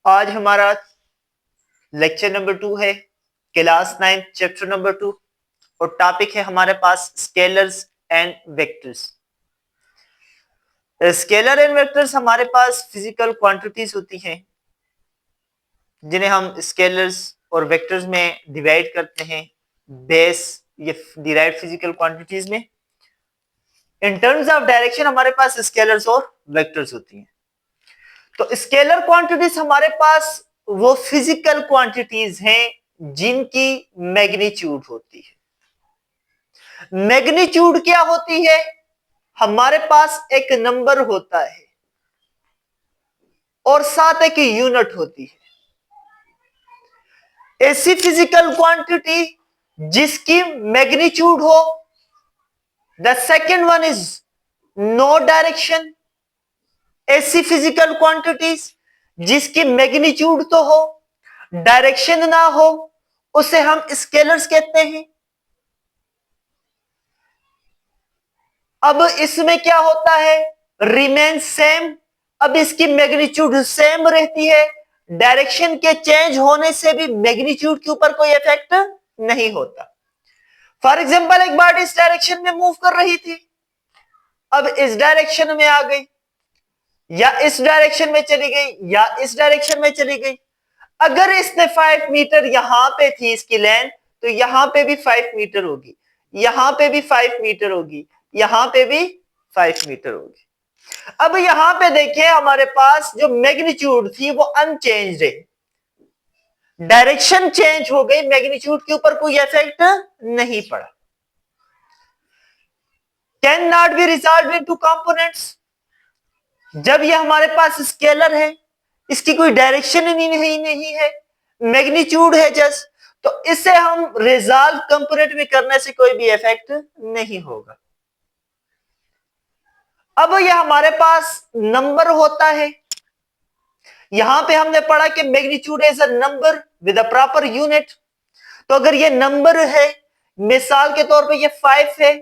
आज हमारा lecture number 2 है, क्लास 9 चैप्टर नंबर 2 और टॉपिक है हमारे पास scalars and vectors. Scalar and vectors हमारे पास फिजिकल क्वांटिटीज होती हैं जिन्हें हम स्केलर्स और वेक्टर्स में डिवाइड करते हैं बेस ये डिराइव्ड फिजिकल क्वांटिटीज में। इन टर्म्स ऑफ डायरेक्शन हमारे पास स्केलर्स और वेक्टर्स होती हैं। तो स्केलर क्वांटिटीज हमारे पास वो फिजिकल क्वांटिटीज हैं जिनकी मैग्नीट्यूड होती है। मैग्नीट्यूड क्या होती है? हमारे पास एक नंबर होता है और साथ एक यूनिट होती है। ऐसी फिजिकल क्वांटिटी जिसकी मैग्नीट्यूड हो, the second one is no direction. ऐसी फिजिकल क्वांटिटीज जिसकी मैग्नीट्यूड तो हो, डायरेक्शन ना हो, उसे हम स्केलर्स कहते हैं। अब इसमें क्या होता है? Remain same. अब इसकी मैग्नीट्यूड सेम रहती है, डायरेक्शन के चेंज होने से भी मैग्नीट्यूड के ऊपर कोई इफेक्ट नहीं होता। फॉर एग्जांपल, एक बॉडी इस डायरेक्शन में मूव कर रही थी, अब इस डायरेक्शन में आ गई, या इस डायरेक्शन में चली गई, या इस डायरेक्शन में चली गई। अगर इसने 5 मीटर यहां पे थी इसकी लेंथ, तो यहां पे भी 5 मीटर होगी, यहां पे भी 5 मीटर होगी, यहां पे भी 5 मीटर होगी। अब यहां पे देखिए, हमारे पास जो मैग्नीट्यूड थी वो अनचेंज है, डायरेक्शन चेंज हो गई, मैग्नीट्यूड के ऊपर कोई इफेक्ट नहीं पड़ा। Can not be resolve into components. जब ये हमारे पास स्केलर है, इसकी कोई डायरेक्शन नहीं है, मैग्नीट्यूड है जस्ट, तो इसे हम रिजॉल्व कंपोनेंट में करने से कोई भी इफेक्ट नहीं होगा। अब ये हमारे पास नंबर होता है, यहां पे हमने पढ़ा कि magnitude is a number with a proper unit. तो अगर ये नंबर है, मिसाल के तौर पे ये 5 है,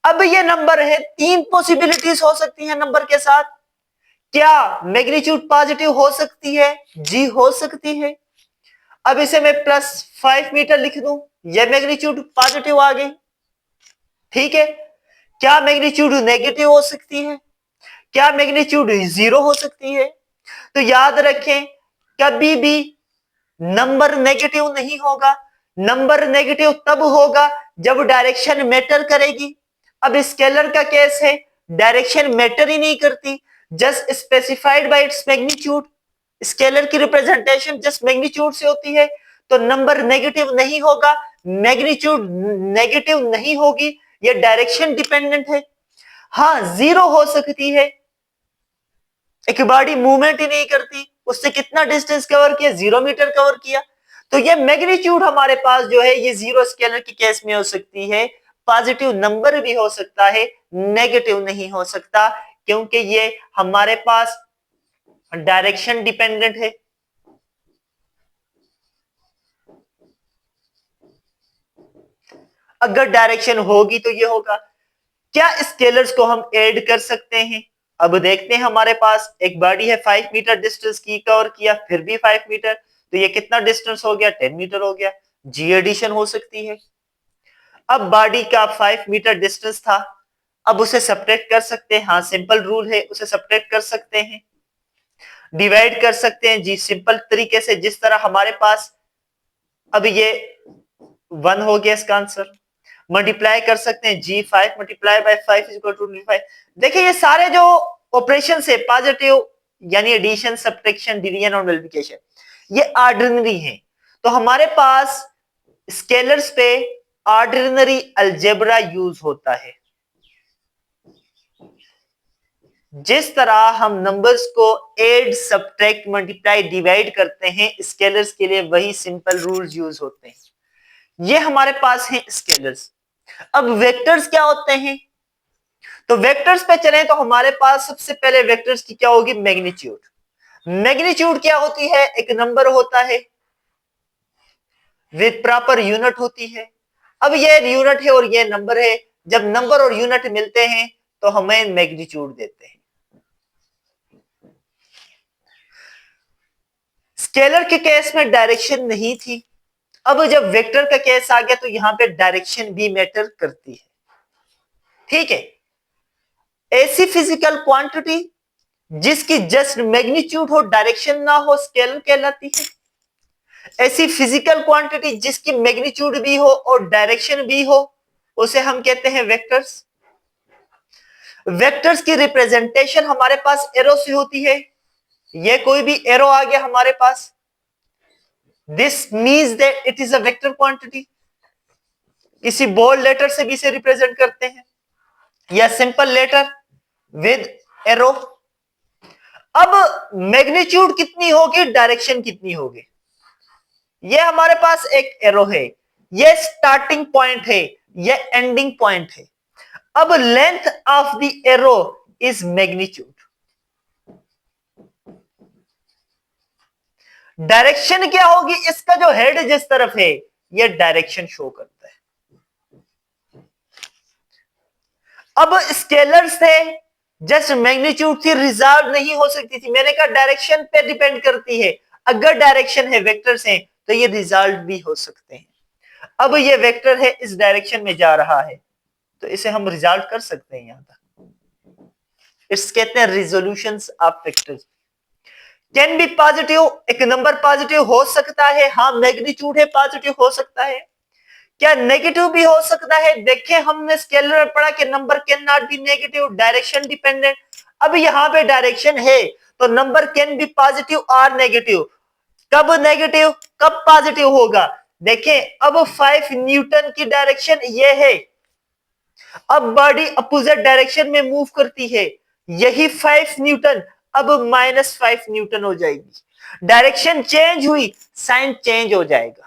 अब ये नंबर है, 3 पॉसिबिलिटीज हो सकती है नंबर के साथ। क्या मैग्नीट्यूड पॉजिटिव हो सकती है? जी हो सकती है। अब इसे मैं +5 मीटर लिख दूं, यह मैग्नीट्यूड पॉजिटिव आ गई, ठीक है। क्या मैग्नीट्यूड नेगेटिव हो सकती है? क्या मैग्नीट्यूड 0 हो सकती है? तो याद रखें, कभी भी नंबर नेगेटिव नहीं होगा। नंबर नेगेटिव तब होगा जब डायरेक्शन मैटर करेगी। अब स्केलर का केस है, डायरेक्शन मैटर ही नहीं करती, just specified by its magnitude. Scalar की रिप्रेजेंटेशन जस्ट मैग्नीट्यूड से होती है, तो नंबर नेगेटिव नहीं होगा, मैग्नीट्यूड नेगेटिव नहीं होगी, ये डायरेक्शन डिपेंडेंट है। हाँ, 0 हो सकती है, एक बॉडी मूवमेंट ही नहीं करती, उससे कितना डिस्टेंस कवर किया? 0 मीटर कवर किया। तो ये मैग्नीट्यूड हमारे पास जो है ये 0 स्केलर की केस में हो सकती है। पॉजिटिव नंबर भी हो सकता है, नेगेटिव नहीं हो सकता, क्योंकि ये हमारे पास डायरेक्शन डिपेंडेंट है। अगर डायरेक्शन होगी तो ये होगा। क्या स्केलर्स को हम ऐड कर सकते हैं? अब देखते हैं, हमारे पास एक बॉडी है, 5 मीटर डिस्टेंस की कवर किया, फिर भी 5 मीटर, तो ये कितना डिस्टेंस हो गया? 10 मीटर हो गया। जी एडिशन हो सकती है। अब बॉडी का 5 मीटर डिस्टेंस था, अब उसे सब्ट्रैक्ट कर सकते हैं। हाँ, सिंपल रूल है, उसे सब्ट्रैक्ट कर सकते हैं, डिवाइड कर सकते हैं जी सिंपल तरीके से, जिस तरह हमारे पास अब ये 1 हो गया इसका आंसर। मल्टीप्लाई कर सकते हैं, G5 multiply by 5 is equal to 25। देखिए, ये सारे जो ऑपरेशन है, पॉजिटिव यानी एडिशन, सब्ट्रैक्शन, डिवीजन और मल्टीप्लिकेशन, ये ऑर्डिनरी हैं। तो हमारे पास स्केलर्स पे ऑर्डिनरी अलजेब्रा यूज होता है। जिस तरह हम नंबर्स को ऐड, सब्ट्रैक्ट, मल्टीप्लाई, डिवाइड करते हैं, स्केलर्स के लिए वही सिंपल रूल्स यूज होते हैं। ये हमारे पास है स्केलर्स। अब वेक्टर्स क्या होते हैं? तो वेक्टर्स पे चलें तो हमारे पास सबसे पहले वेक्टर्स की क्या होगी? मैग्नीट्यूड। मैग्नीट्यूड क्या होती है? एक नंबर होता है विद प्रॉपर यूनिट होती है। अब ये यूनिट है और ये नंबर है, जब नंबर और यूनिट मिलते हैं तो हमें मैग्नीट्यूड देते हैं। स्केलर के केस में डायरेक्शन नहीं थी, अब जब वेक्टर का केस आ गया तो यहां पे डायरेक्शन भी मैटर करती है। ठीक है, ऐसी फिजिकल क्वांटिटी जिसकी जस्ट मैग्नीट्यूड हो, डायरेक्शन ना हो, स्केलर कहलाती है। ऐसी फिजिकल क्वांटिटी जिसकी मैग्नीट्यूड भी हो और डायरेक्शन भी हो, उसे हम कहते हैं वेक्टर्स। वेक्टर्स की रिप्रेजेंटेशन हमारे पास एरो से होती है। ये कोई भी एरो आ गया हमारे पास, this means that it is a vector quantity. किसी बोल्ड लेटर से भी इसे रिप्रेजेंट करते हैं, या सिंपल लेटर विद एरो। अब मैग्नीट्यूड कितनी होगी, डायरेक्शन कितनी होगी, ये हमारे पास एक एरो है, ये स्टार्टिंग पॉइंट है, ये एंडिंग पॉइंट है। अब length of the arrow is magnitude. Direction क्या होगी, इसका जो हेड जिस तरफ है ये डायरेक्शन शो करता है। अब स्केलर से जस्ट मैग्नीट्यूड थी, रिजॉल्व नहीं हो सकती थी। मैंने कहा डायरेक्शन पे डिपेंड करती है, अगर डायरेक्शन है वेक्टर्स हैं तो ये रिजॉल्व भी हो सकते हैं। अब ये वेक्टर है, इस डायरेक्शन में जा रहा है तो इसे हम रिजॉल्व कर सकते हैं। यहां तक इस कहते हैं resolutions of vectors. Can be positive, एक नंबर पॉजिटिव हो सकता है, हाँ मैग्नीट्यूड है पॉजिटिव हो सकता है। क्या नेगेटिव भी हो सकता है, देखें हमने स्केलर में पढ़ा कि number can not B negative, direction dependent. अब यहां पे डायरेक्शन है तो नंबर कैन बी पॉजिटिव और नेगेटिव। कब नेगेटिव कब पॉजिटिव होगा, देखें अब 5 न्यूटन की डायरेक्शन ये है, अब बॉडी अपोजिट डायरेक्शन में मूव करती है, यही 5 न्यूटन अब -5 न्यूटन हो जाएगी। डायरेक्शन चेंज हुई, साइन चेंज हो जाएगा।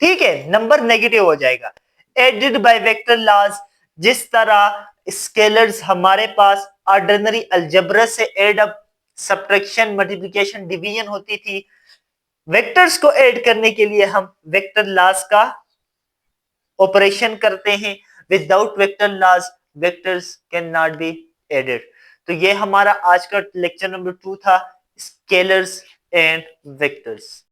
ठीक है, नंबर नेगेटिव हो जाएगा। एडेड बाय वेक्टर लॉज, जिस तरह स्केलर्स हमारे पास ऑर्डिनरी अलजेब्रा से add up, subtraction, multiplication, division होती थी, वेक्टर्स को ऐड करने के लिए हम वेक्टर लॉज का ऑपरेशन करते हैं। Without vector laws vectors can not be added. तो ये हमारा आज का लेक्चर नंबर 2 था, स्केलर्स एंड वेक्टर्स।